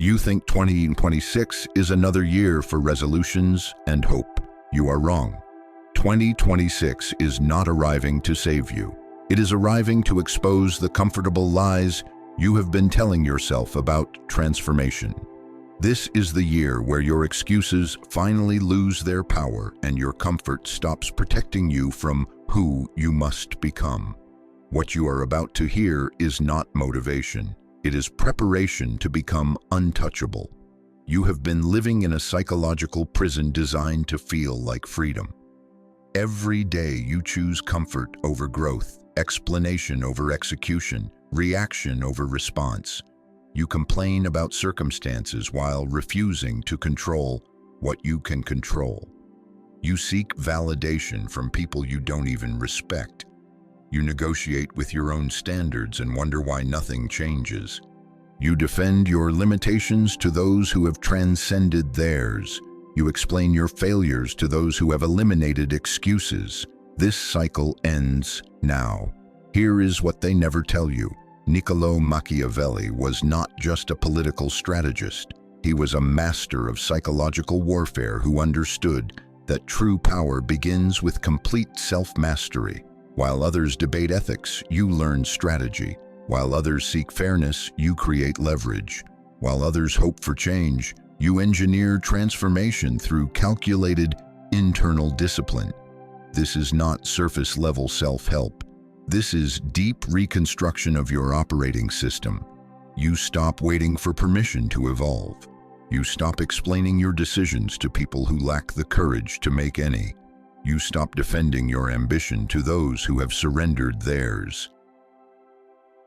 You think 2026 is another year for resolutions and hope. You are wrong. 2026 is not arriving to save you. It is arriving to expose the comfortable lies you have been telling yourself about transformation. This is the year where your excuses finally lose their power and your comfort stops protecting you from who you must become. What you are about to hear is not motivation. It is preparation to become untouchable. You have been living in a psychological prison designed to feel like freedom. Every day you choose comfort over growth, explanation over execution, reaction over response. You complain about circumstances while refusing to control what you can control. You seek validation from people you don't even respect. You negotiate with your own standards and wonder why nothing changes. You defend your limitations to those who have transcended theirs. You explain your failures to those who have eliminated excuses. This cycle ends now. Here is what they never tell you. Niccolò Machiavelli was not just a political strategist. He was a master of psychological warfare who understood that true power begins with complete self-mastery. While others debate ethics, you learn strategy. While others seek fairness, you create leverage. While others hope for change, you engineer transformation through calculated internal discipline. This is not surface-level self-help. This is deep reconstruction of your operating system. You stop waiting for permission to evolve. You stop explaining your decisions to people who lack the courage to make any. You stop defending your ambition to those who have surrendered theirs.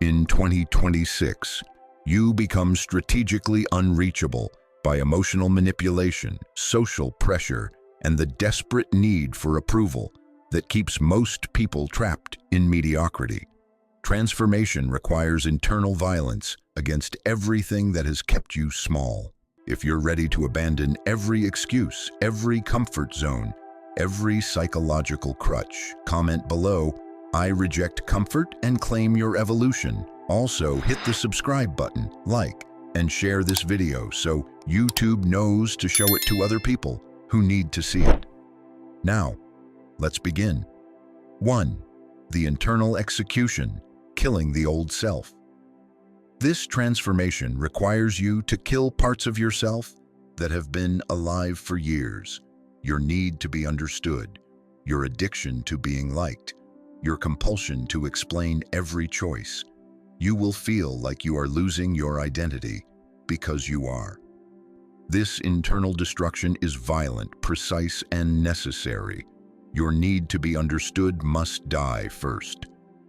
In 2026, you become strategically unreachable by emotional manipulation, social pressure, and the desperate need for approval that keeps most people trapped in mediocrity. Transformation requires internal violence against everything that has kept you small. If you're ready to abandon every excuse, every comfort zone, every psychological crutch, comment below, "I reject comfort and claim your evolution." Also, hit the subscribe button, like, and share this video so YouTube knows to show it to other people who need to see it. Now, let's begin. 1. The internal execution, killing the old self. This transformation requires you to kill parts of yourself that have been alive for years. Your need to be understood, your addiction to being liked, your compulsion to explain every choice. You will feel like you are losing your identity because you are. This internal destruction is violent, precise, and necessary. Your need to be understood must die first.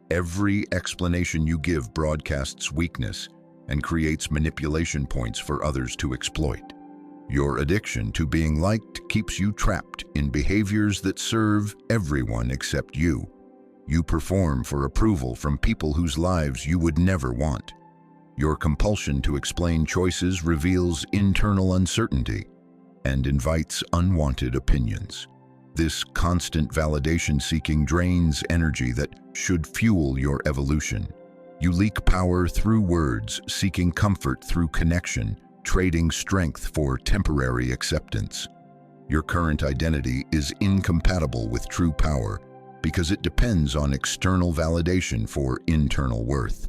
Every explanation you give broadcasts weakness and creates manipulation points for others to exploit. Your addiction to being liked keeps you trapped in behaviors that serve everyone except you. You perform for approval from people whose lives you would never want. Your compulsion to explain choices reveals internal uncertainty and invites unwanted opinions. This constant validation seeking drains energy that should fuel your evolution. You leak power through words, seeking comfort through connection, trading strength for temporary acceptance. Your current identity is incompatible with true power because it depends on external validation for internal worth.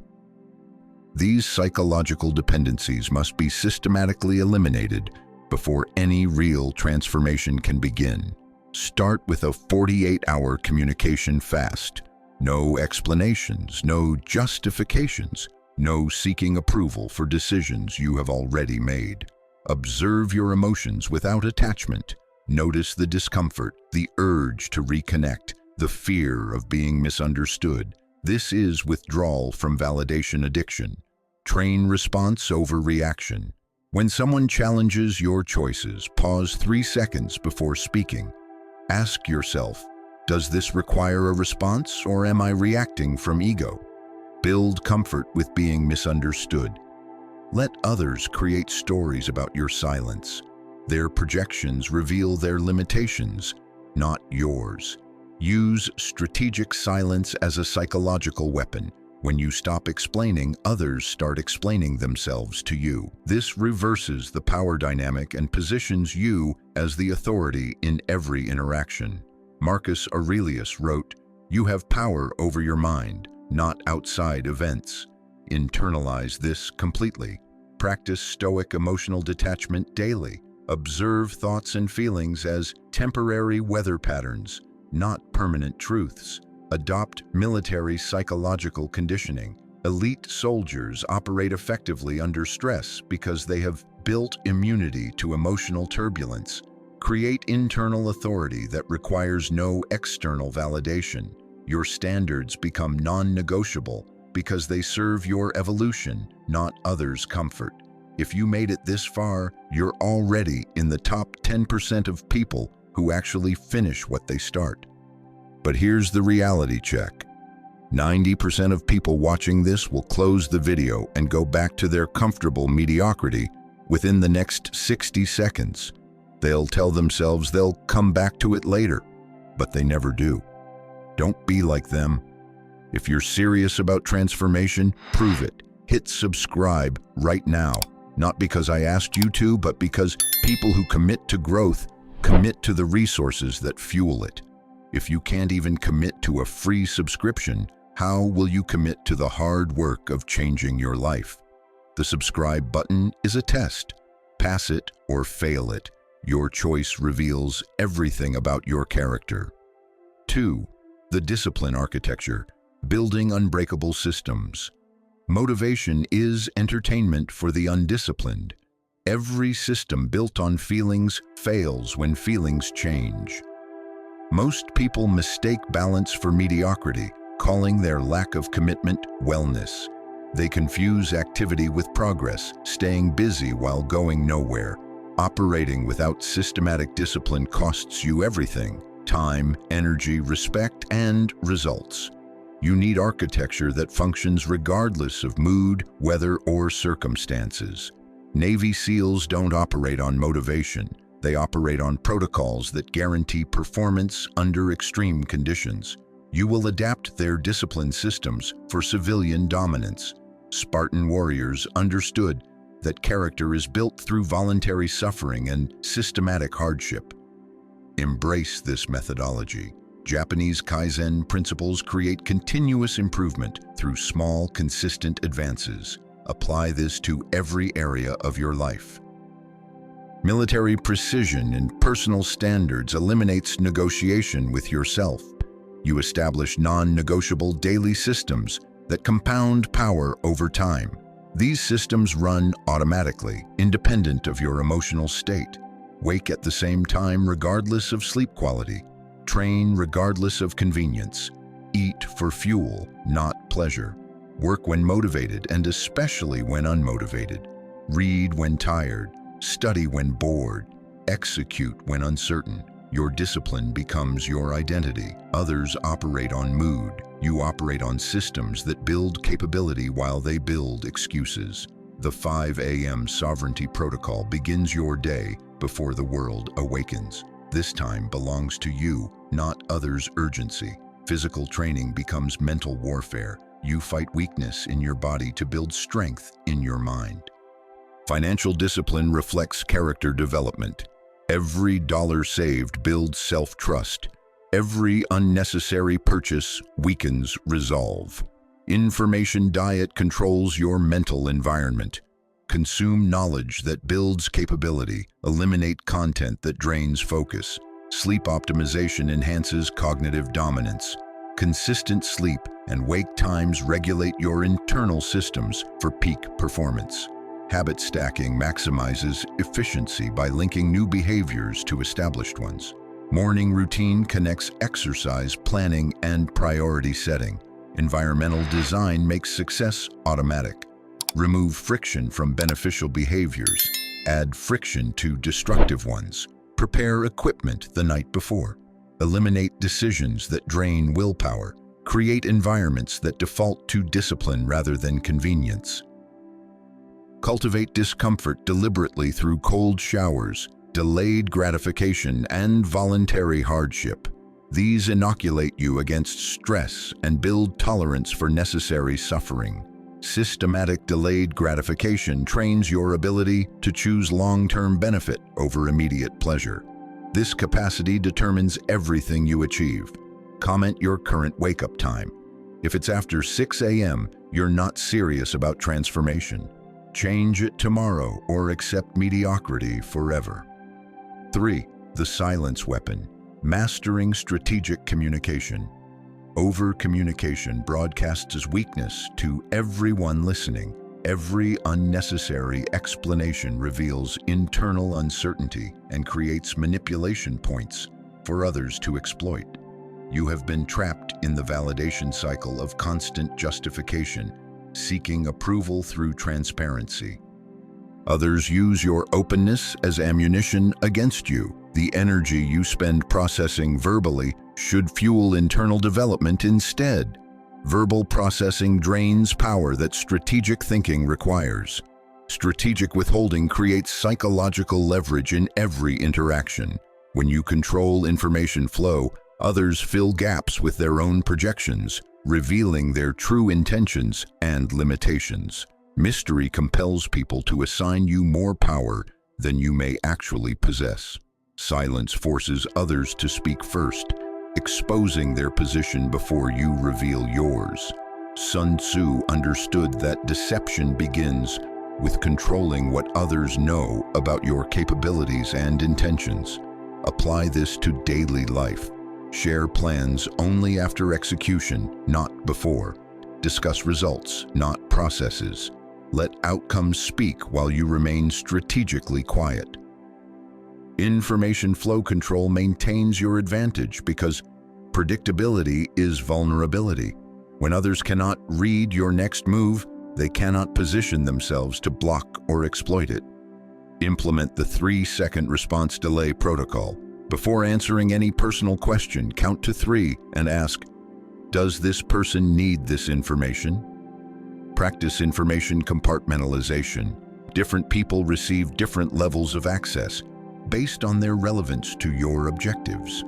These psychological dependencies must be systematically eliminated before any real transformation can begin. Start with a 48-hour communication fast. No explanations, no justifications, no seeking approval for decisions you have already made. Observe your emotions without attachment. Notice the discomfort, the urge to reconnect, the fear of being misunderstood. This is withdrawal from validation addiction. Train response over reaction. When someone challenges your choices, pause 3 seconds before speaking. Ask yourself, does this require a response or am I reacting from ego? Build comfort with being misunderstood. Let others create stories about your silence. Their projections reveal their limitations, not yours. Use strategic silence as a psychological weapon. When you stop explaining, others start explaining themselves to you. This reverses the power dynamic and positions you as the authority in every interaction. Marcus Aurelius wrote, "You have power over your mind, not outside events." Internalize this completely. Practice stoic emotional detachment daily. Observe thoughts and feelings as temporary weather patterns, not permanent truths. Adopt military psychological conditioning. Elite soldiers operate effectively under stress because they have built immunity to emotional turbulence. Create internal authority that requires no external validation. Your standards become non-negotiable because they serve your evolution, not others' comfort. If you made it this far, you're already in the top 10% of people who actually finish what they start. But here's the reality check. 90% of people watching this will close the video and go back to their comfortable mediocrity within the next 60 seconds. They'll tell themselves they'll come back to it later, but they never do. Don't be like them. If you're serious about transformation, prove it. Hit subscribe right now. Not because I asked you to, but because people who commit to growth commit to the resources that fuel it. If you can't even commit to a free subscription, how will you commit to the hard work of changing your life? The subscribe button is a test. Pass it or fail it. Your choice reveals everything about your character. 2. The discipline architecture, building unbreakable systems. Motivation is entertainment for the undisciplined. Every system built on feelings fails when feelings change. Most people mistake balance for mediocrity, calling their lack of commitment wellness. They confuse activity with progress, staying busy while going nowhere. Operating without systematic discipline costs you everything: time, energy, respect, and results. You need architecture that functions regardless of mood, weather, or circumstances. Navy SEALs don't operate on motivation. They operate on protocols that guarantee performance under extreme conditions. You will adapt their discipline systems for civilian dominance. Spartan warriors understood that character is built through voluntary suffering and systematic hardship. Embrace this methodology. Japanese Kaizen principles create continuous improvement through small, consistent advances. Apply this to every area of your life. Military precision and personal standards eliminates negotiation with yourself. You establish non-negotiable daily systems that compound power over time. These systems run automatically, independent of your emotional state. Wake at the same time regardless of sleep quality. Train regardless of convenience. Eat for fuel, not pleasure. Work when motivated and especially when unmotivated. Read when tired. Study when bored. Execute when uncertain. Your discipline becomes your identity. Others operate on mood. You operate on systems that build capability while they build excuses. The 5 a.m. sovereignty protocol begins your day before the world awakens. This time belongs to you, not others' urgency. Physical training becomes mental warfare. You fight weakness in your body to build strength in your mind. Financial discipline reflects character development. Every dollar saved builds self-trust. Every unnecessary purchase weakens resolve. Information diet controls your mental environment. Consume knowledge that builds capability. Eliminate content that drains focus. Sleep optimization enhances cognitive dominance. Consistent sleep and wake times regulate your internal systems for peak performance. Habit stacking maximizes efficiency by linking new behaviors to established ones. Morning routine connects exercise planning and priority setting. Environmental design makes success automatic. Remove friction from beneficial behaviors. Add friction to destructive ones. Prepare equipment the night before. Eliminate decisions that drain willpower. Create environments that default to discipline rather than convenience. Cultivate discomfort deliberately through cold showers, delayed gratification, and voluntary hardship. These inoculate you against stress and build tolerance for necessary suffering. Systematic delayed gratification trains your ability to choose long-term benefit over immediate pleasure. This capacity determines everything you achieve. Comment your current wake-up time. If it's after 6 a.m., you're not serious about transformation. Change it tomorrow or accept mediocrity forever. 3. The silence weapon. Mastering strategic communication. Over-communication broadcasts as weakness to everyone listening. Every unnecessary explanation reveals internal uncertainty and creates manipulation points for others to exploit. You have been trapped in the validation cycle of constant justification, seeking approval through transparency. Others use your openness as ammunition against you. The energy you spend processing verbally should fuel internal development instead. Verbal processing drains power that strategic thinking requires. Strategic withholding creates psychological leverage in every interaction. When you control information flow, others fill gaps with their own projections, revealing their true intentions and limitations. Mystery compels people to assign you more power than you may actually possess. Silence forces others to speak first, exposing their position before you reveal yours. Sun Tzu understood that deception begins with controlling what others know about your capabilities and intentions. Apply this to daily life. Share plans only after execution, not before. Discuss results, not processes. Let outcomes speak while you remain strategically quiet. Information flow control maintains your advantage because predictability is vulnerability. When others cannot read your next move, they cannot position themselves to block or exploit it. Implement the 3-second response delay protocol. Before answering any personal question, count to 3 and ask, does this person need this information? Practice information compartmentalization. Different people receive different levels of access based on their relevance to your objectives.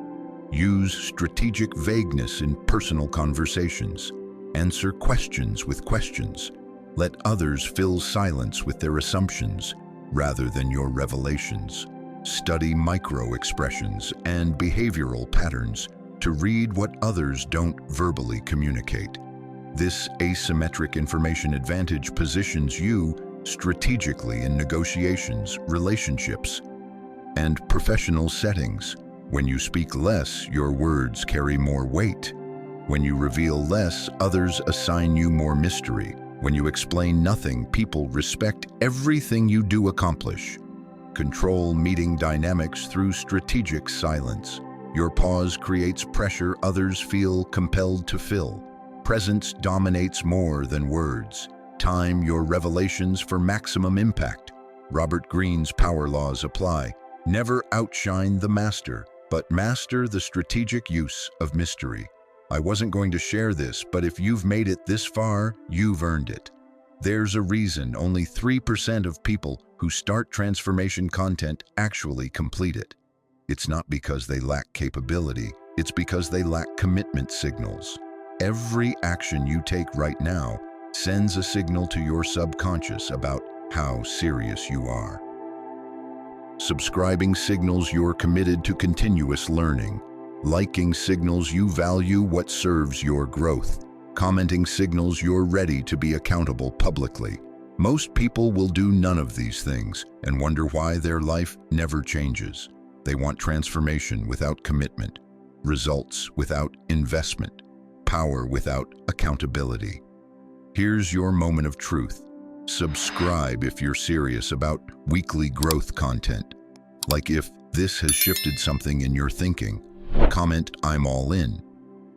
Use strategic vagueness in personal conversations. Answer questions with questions. Let others fill silence with their assumptions rather than your revelations. Study micro-expressions and behavioral patterns to read what others don't verbally communicate. This asymmetric information advantage positions you strategically in negotiations, relationships, and professional settings. When you speak less, your words carry more weight. When you reveal less, others assign you more mystery. When you explain nothing, people respect everything you do accomplish. Control meeting dynamics through strategic silence. Your pause creates pressure others feel compelled to fill. Presence dominates more than words. Time your revelations for maximum impact. Robert Greene's power laws apply. Never outshine the master, but master the strategic use of mystery. I wasn't going to share this, but if you've made it this far, you've earned it. There's a reason only 3% of people who start transformation content actually complete it. It's not because they lack capability, it's because they lack commitment signals. Every action you take right now sends a signal to your subconscious about how serious you are. Subscribing signals you're committed to continuous learning. Liking signals you value what serves your growth. Commenting signals you're ready to be accountable publicly. Most people will do none of these things and wonder why their life never changes. They want transformation without commitment, results without investment, power without accountability. Here's your moment of truth. Subscribe if you're serious about weekly growth content. Like if this has shifted something in your thinking. Comment, I'm all in.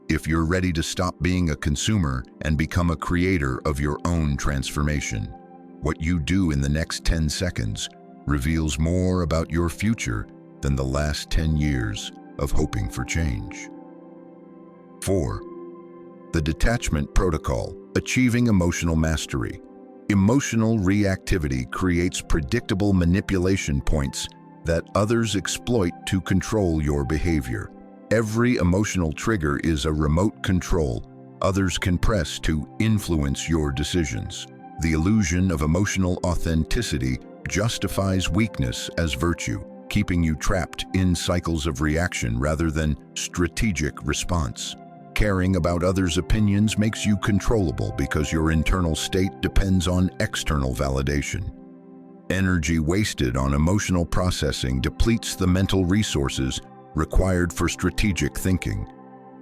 If you're ready to stop being a consumer and become a creator of your own transformation. What you do in the next 10 seconds reveals more about your future than the last 10 years of hoping for change. 4. The detachment protocol, achieving emotional mastery. Emotional reactivity creates predictable manipulation points that others exploit to control your behavior. Every emotional trigger is a remote control others can press to influence your decisions. The illusion of emotional authenticity justifies weakness as virtue, keeping you trapped in cycles of reaction rather than strategic response. Caring about others' opinions makes you controllable because your internal state depends on external validation. Energy wasted on emotional processing depletes the mental resources required for strategic thinking.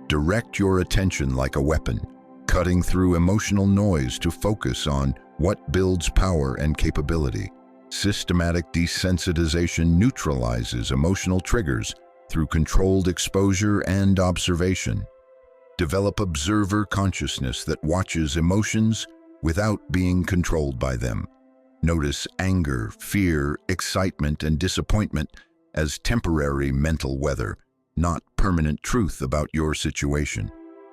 Direct your attention like a weapon, cutting through emotional noise to focus on what builds power and capability. Systematic desensitization neutralizes emotional triggers through controlled exposure and observation. Develop observer consciousness that watches emotions without being controlled by them. Notice anger, fear, excitement, and disappointment as temporary mental weather, not permanent truth about your situation.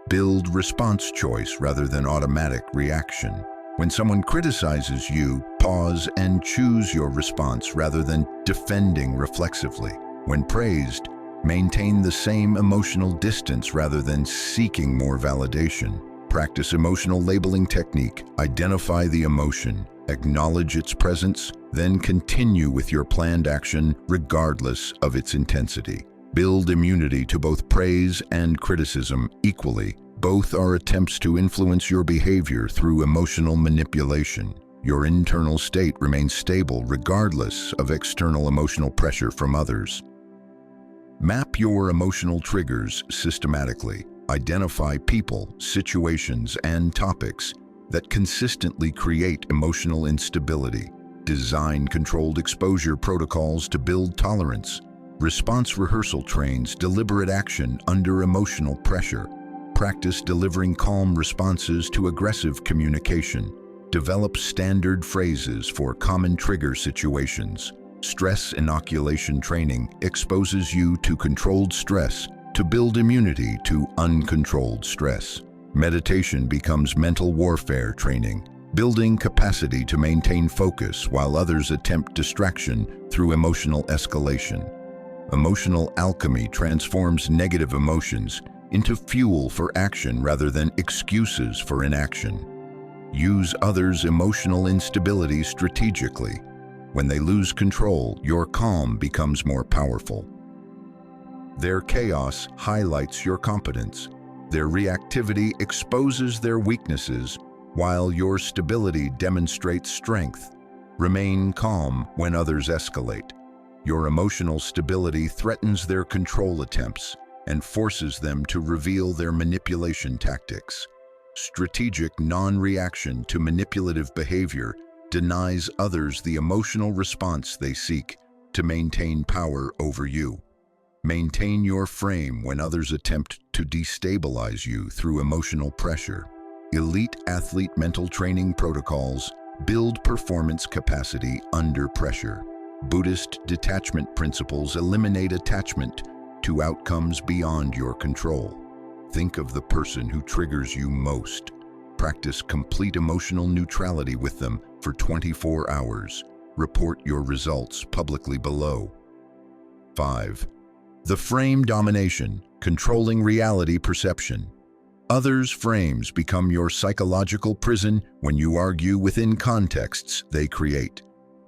Build response choice rather than automatic reaction. When someone criticizes you, pause and choose your response rather than defending reflexively. When praised, maintain the same emotional distance rather than seeking more validation. Practice emotional labeling technique. Identify the emotion, acknowledge its presence, then continue with your planned action regardless of its intensity. Build immunity to both praise and criticism equally. Both are attempts to influence your behavior through emotional manipulation. Your internal state remains stable regardless of external emotional pressure from others. Map your emotional triggers systematically. Identify people, situations, and topics that consistently create emotional instability. Design controlled exposure protocols to build tolerance. Response rehearsal trains deliberate action under emotional pressure. Practice delivering calm responses to aggressive communication. Develop standard phrases for common trigger situations. Stress inoculation training exposes you to controlled stress to build immunity to uncontrolled stress. Meditation becomes mental warfare training, building capacity to maintain focus while others attempt distraction through emotional escalation. Emotional alchemy transforms negative emotions into fuel for action rather than excuses for inaction. Use others' emotional instability strategically. When they lose control, your calm becomes more powerful. Their chaos highlights your competence. Their reactivity exposes their weaknesses, while your stability demonstrates strength. Remain calm when others escalate. Your emotional stability threatens their control attempts and forces them to reveal their manipulation tactics. Strategic non-reaction to manipulative behavior denies others the emotional response they seek to maintain power over you. Maintain your frame when others attempt to destabilize you through emotional pressure. Elite athlete mental training protocols build performance capacity under pressure. Buddhist detachment principles eliminate attachment to outcomes beyond your control. Think of the person who triggers you most. Practice complete emotional neutrality with them for 24 hours. Report your results publicly below. 5. The frame domination, controlling reality perception. Others' frames become your psychological prison when you argue within contexts they create.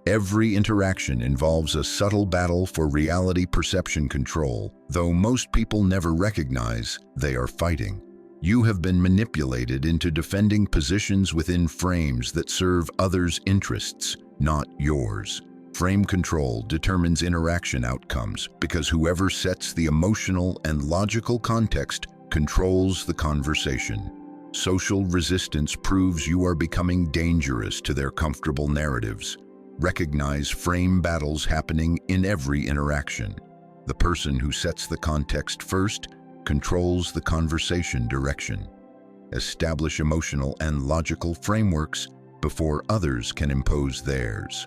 Every interaction involves a subtle battle for reality perception control, though most people never recognize they are fighting. You have been manipulated into defending positions within frames that serve others' interests, not yours. Frame control determines interaction outcomes because whoever sets the emotional and logical context controls the conversation. Social resistance proves you are becoming dangerous to their comfortable narratives. Recognize frame battles happening in every interaction. The person who sets the context first controls the conversation direction. Establish emotional and logical frameworks before others can impose theirs.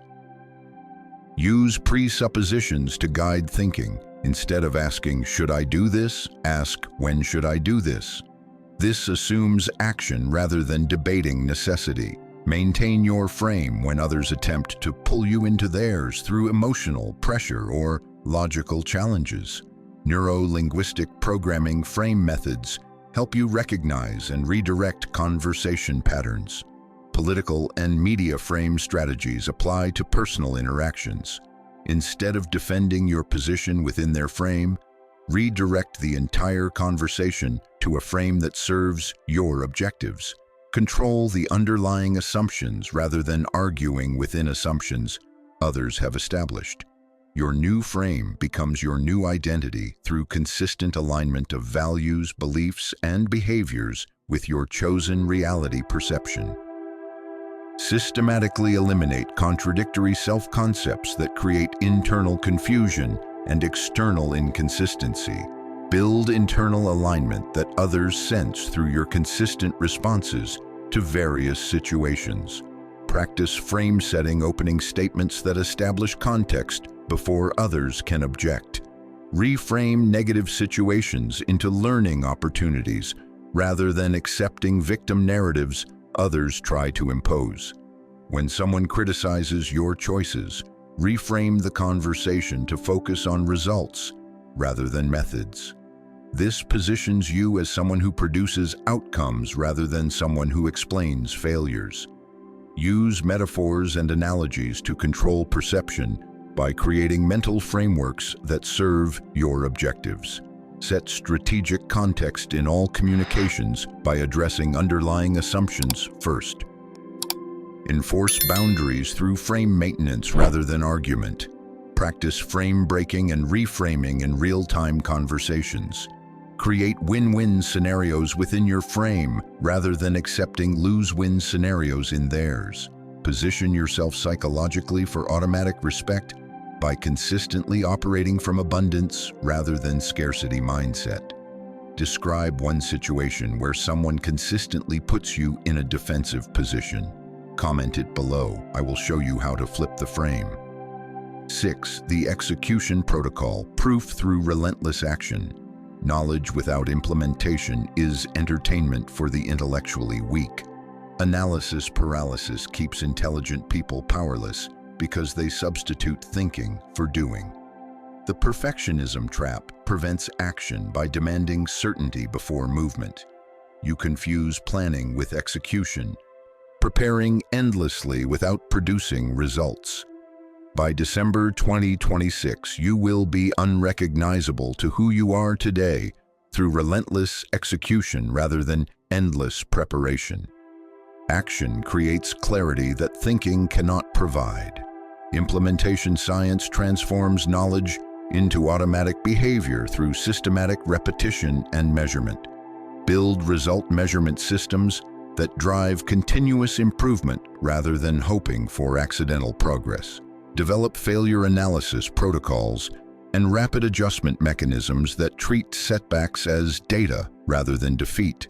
Use presuppositions to guide thinking. Instead of asking, "Should I do this?" ask, "When should I do this?" This assumes action rather than debating necessity. Maintain your frame when others attempt to pull you into theirs through emotional pressure or logical challenges. Neuro-linguistic programming frame methods help you recognize and redirect conversation patterns. Political and media frame strategies apply to personal interactions. Instead of defending your position within their frame, redirect the entire conversation to a frame that serves your objectives. Control the underlying assumptions rather than arguing within assumptions others have established. Your new frame becomes your new identity through consistent alignment of values, beliefs, and behaviors with your chosen reality perception. Systematically eliminate contradictory self-concepts that create internal confusion and external inconsistency. Build internal alignment that others sense through your consistent responses to various situations. Practice frame-setting opening statements that establish context before others can object. Reframe negative situations into learning opportunities rather than accepting victim narratives others try to impose. When someone criticizes your choices, reframe the conversation to focus on results rather than methods. This positions you as someone who produces outcomes rather than someone who explains failures. Use metaphors and analogies to control perception by creating mental frameworks that serve your objectives. Set strategic context in all communications by addressing underlying assumptions first. Enforce boundaries through frame maintenance rather than argument. Practice frame breaking and reframing in real-time conversations. Create win-win scenarios within your frame rather than accepting lose-win scenarios in theirs. Position yourself psychologically for automatic respect by consistently operating from abundance rather than scarcity mindset. Describe one situation where someone consistently puts you in a defensive position. Comment it below. I will show you how to flip the frame. 6. The execution protocol, proof through relentless action. Knowledge without implementation is entertainment for the intellectually weak. Analysis paralysis keeps intelligent people powerless because they substitute thinking for doing. The perfectionism trap prevents action by demanding certainty before movement. You confuse planning with execution, preparing endlessly without producing results. By December 2026, you will be unrecognizable to who you are today through relentless execution rather than endless preparation. Action creates clarity that thinking cannot provide. Implementation science transforms knowledge into automatic behavior through systematic repetition and measurement. Build result measurement systems that drive continuous improvement rather than hoping for accidental progress. Develop failure analysis protocols and rapid adjustment mechanisms that treat setbacks as data rather than defeat.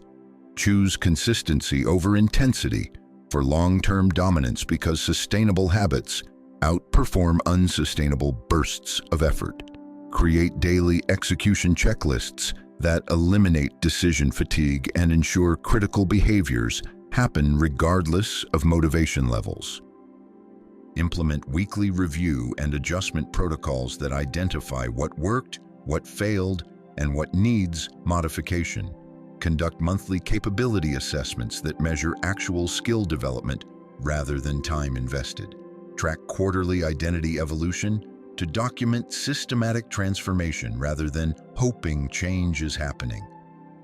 Choose consistency over intensity for long-term dominance because sustainable habits outperform unsustainable bursts of effort. Create daily execution checklists that eliminate decision fatigue and ensure critical behaviors happen regardless of motivation levels. Implement weekly review and adjustment protocols that identify what worked, what failed, and what needs modification. Conduct monthly capability assessments that measure actual skill development rather than time invested. Track quarterly identity evolution to document systematic transformation rather than hoping change is happening.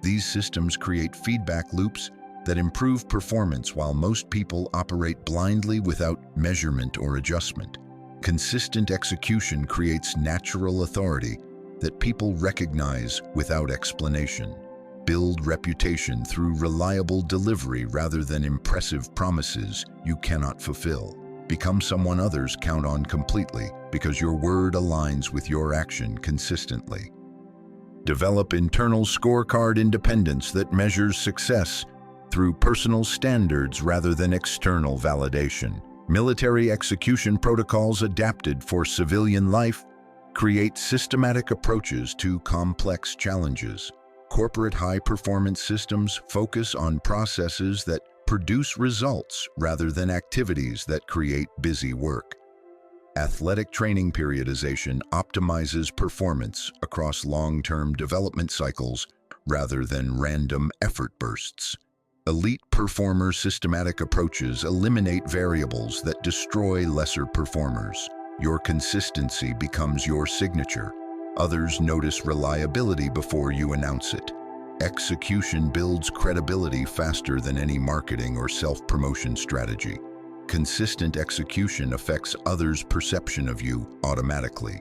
These systems create feedback loops that improve performance while most people operate blindly without measurement or adjustment. Consistent execution creates natural authority that people recognize without explanation. Build reputation through reliable delivery rather than impressive promises you cannot fulfill. Become someone others count on completely because your word aligns with your action consistently. Develop internal scorecard independence that measures success through personal standards rather than external validation. Military execution protocols adapted for civilian life create systematic approaches to complex challenges. Corporate high-performance systems focus on processes that produce results rather than activities that create busy work. Athletic training periodization optimizes performance across long-term development cycles rather than random effort bursts. Elite performer systematic approaches eliminate variables that destroy lesser performers. Your consistency becomes your signature. Others notice reliability before you announce it. Execution builds credibility faster than any marketing or self-promotion strategy. Consistent execution affects others' perception of you automatically.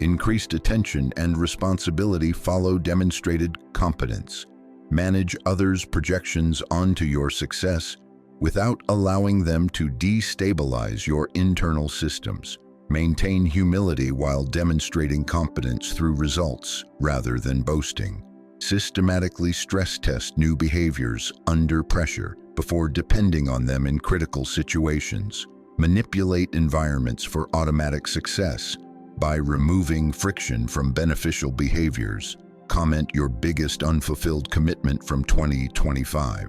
Increased attention and responsibility follow demonstrated competence. Manage others' projections onto your success without allowing them to destabilize your internal systems. Maintain humility while demonstrating competence through results rather than boasting. Systematically stress test new behaviors under pressure before depending on them in critical situations. Manipulate environments for automatic success by removing friction from beneficial behaviors. Comment your biggest unfulfilled commitment from 2025.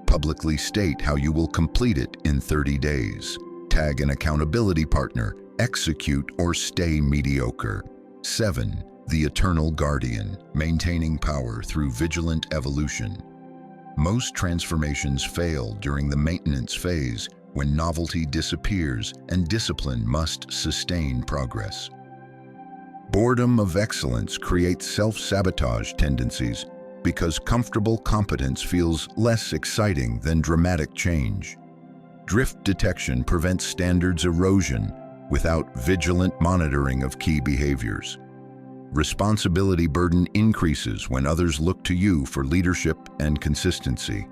Publicly state how you will complete it in 30 days. Tag an accountability partner. Execute or stay mediocre. 7. The Eternal Guardian, maintaining power through vigilant evolution. Most transformations fail during the maintenance phase, when novelty disappears and discipline must sustain progress. Boredom of excellence creates self-sabotage tendencies because comfortable competence feels less exciting than dramatic change. Drift detection prevents standards erosion without vigilant monitoring of key behaviors. Responsibility burden increases when others look to you for leadership and consistency.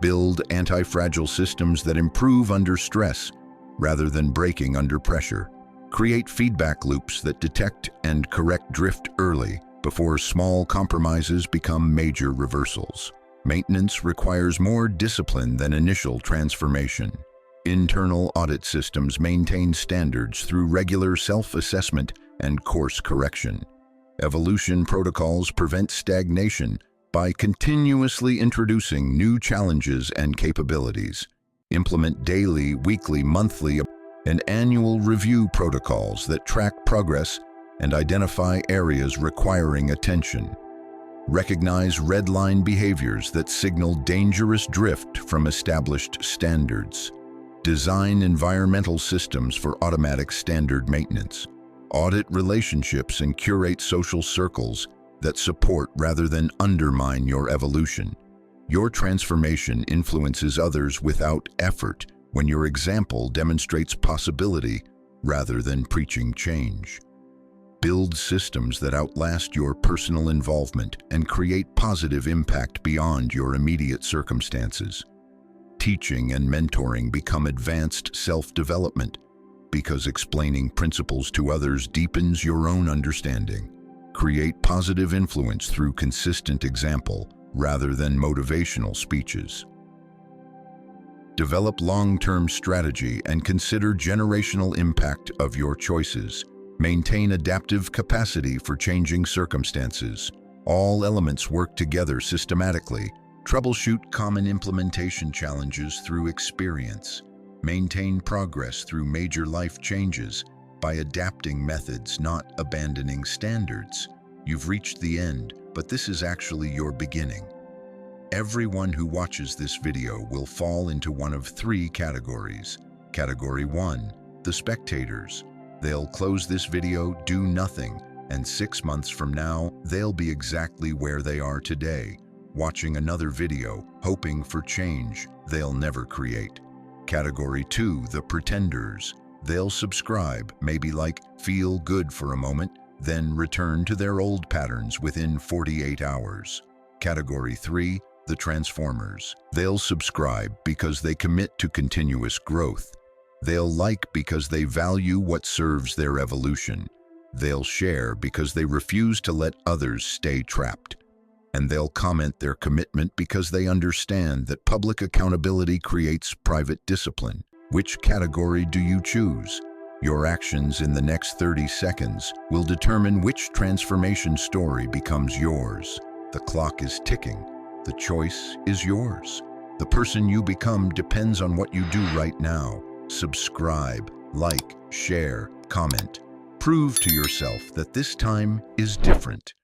Build anti-fragile systems that improve under stress rather than breaking under pressure. Create feedback loops that detect and correct drift early before small compromises become major reversals. Maintenance requires more discipline than initial transformation. Internal audit systems maintain standards through regular self-assessment and course correction. Evolution protocols prevent stagnation by continuously introducing new challenges and capabilities. Implement daily, weekly, monthly, and annual review protocols that track progress and identify areas requiring attention. Recognize red line behaviors that signal dangerous drift from established standards. Design environmental systems for automatic standard maintenance. Audit relationships and curate social circles that support rather than undermine your evolution. Your transformation influences others without effort when your example demonstrates possibility rather than preaching change. Build systems that outlast your personal involvement and create positive impact beyond your immediate circumstances. Teaching and mentoring become advanced self-development because explaining principles to others deepens your own understanding. Create positive influence through consistent example rather than motivational speeches. Develop long-term strategy and consider generational impact of your choices. Maintain adaptive capacity for changing circumstances. All elements work together systematically. Troubleshoot common implementation challenges through experience. Maintain progress through major life changes by adapting methods, not abandoning standards. You've reached the end, but this is actually your beginning. Everyone who watches this video will fall into one of three categories. Category 1, the spectators. They'll close this video, do nothing, and 6 months from now, they'll be exactly where they are today, watching another video, hoping for change they'll never create. Category 2, the pretenders. They'll subscribe, maybe like feel good for a moment, then return to their old patterns within 48 hours. Category 3, the transformers. They'll subscribe because they commit to continuous growth. They'll like because they value what serves their evolution. They'll share because they refuse to let others stay trapped. And they'll comment their commitment because they understand that public accountability creates private discipline. Which category do you choose? Your actions in the next 30 seconds will determine which transformation story becomes yours. The clock is ticking. The choice is yours. The person you become depends on what you do right now. Subscribe, Like, share, comment. Prove to yourself that this time is different.